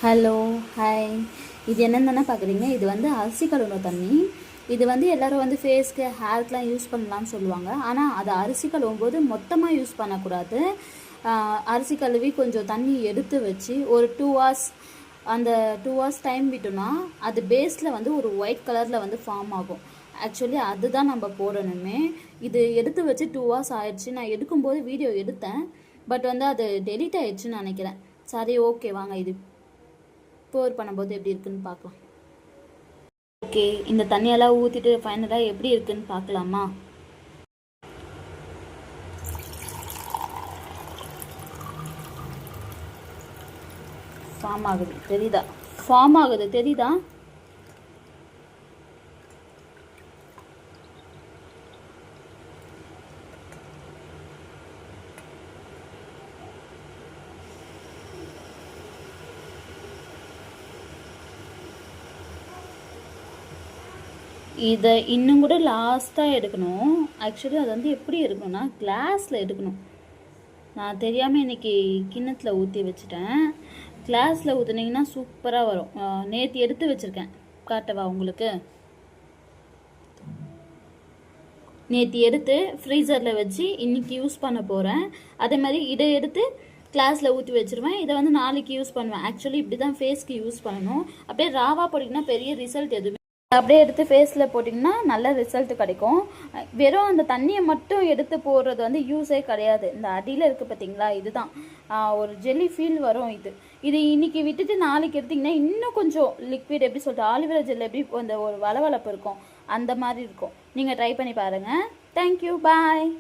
Hello hi. இது என்னென்னு பார்க்குறீங்க. இது வந்து அரிசி கழுவுன தண்ணி. இது வந்து எல்லோரும் வந்து ஃபேஸ்க்கு ஹேர்க்கெலாம் யூஸ் பண்ணலாம்னு சொல்லுவாங்க. ஆனால் அதை அரிசி கழுவும் போது மொத்தமாக யூஸ் பண்ணக்கூடாது. அரிசி கழுவி கொஞ்சம் தண்ணி எடுத்து வச்சு ஒரு 2 hours அந்த 2 hours டைம் விட்டோம்னா அது பேஸில் வந்து ஒரு ஒயிட் கலரில் வந்து ஃபார்ம் ஆகும். ஆக்சுவலி அதுதான் நம்ம போடணுமே. இது எடுத்து வச்சு 2 hours ஆயிடுச்சு. நான் எடுக்கும்போது வீடியோ எடுத்தேன், பட் வந்து அது டெலீட் ஆயிடுச்சுன்னு நினைக்கிறேன். சரி, ஓகே, வாங்க இது போர் பண்ணும்போது எப்படி இருக்குன்னு பார்க்கலாம். ஓகே, இந்த தண்ணியெல்லாம் ஊற்றிட்டு ஃபைனலாக எப்படி இருக்குன்னு பார்க்கலாமா? ஃபார்ம் ஆகுது தெரியுதா? இதை இன்னும் கூட லாஸ்ட்டாக எடுக்கணும். ஆக்சுவலி அது வந்து எப்படி எடுக்கணும்னா கிளாஸில் எடுக்கணும். நான் தெரியாமல் இன்றைக்கி கிண்ணத்தில் ஊற்றி வச்சுட்டேன். கிளாஸில் ஊற்றுனீங்கன்னா சூப்பராக வரும். நேற்று எடுத்து வச்சுருக்கேன், காட்டவா உங்களுக்கு? நேற்று எடுத்து ஃப்ரீசரில் வச்சு இன்றைக்கி யூஸ் பண்ண போகிறேன். அதே மாதிரி இதை எடுத்து கிளாஸில் ஊற்றி வச்சுருவேன். இதை வந்து நாளைக்கு யூஸ் பண்ணுவேன். ஆக்சுவலி இப்படி தான் ஃபேஸ்க்கு யூஸ் பண்ணணும். அப்படியே ராவா போட்டிங்கன்னா பெரிய ரிசல்ட் எதுவுமே, அப்படியே எடுத்து ஃபேஸில் போட்டிங்கன்னா நல்ல ரிசல்ட் கிடைக்கும். வெறும் அந்த தண்ணியை மட்டும் எடுத்து போடுறது வந்து யூஸே கிடையாது. இந்த அடியில் இருக்குது பார்த்தீங்களா, இதுதான் ஒரு ஜெல்லி ஃபீல் வரும். இது இன்றைக்கி விட்டுட்டு நாளைக்கு எடுத்திங்கன்னா இன்னும் கொஞ்சம் லிக்விட், எப்படி சொல்லிட்டு ஆலிவேரா ஜெல் எப்படி அந்த ஒரு வளவளப்பு இருக்கும் அந்த மாதிரி இருக்கும். நீங்கள் ட்ரை பண்ணி பாருங்கள். தேங்க்யூ, பாய்.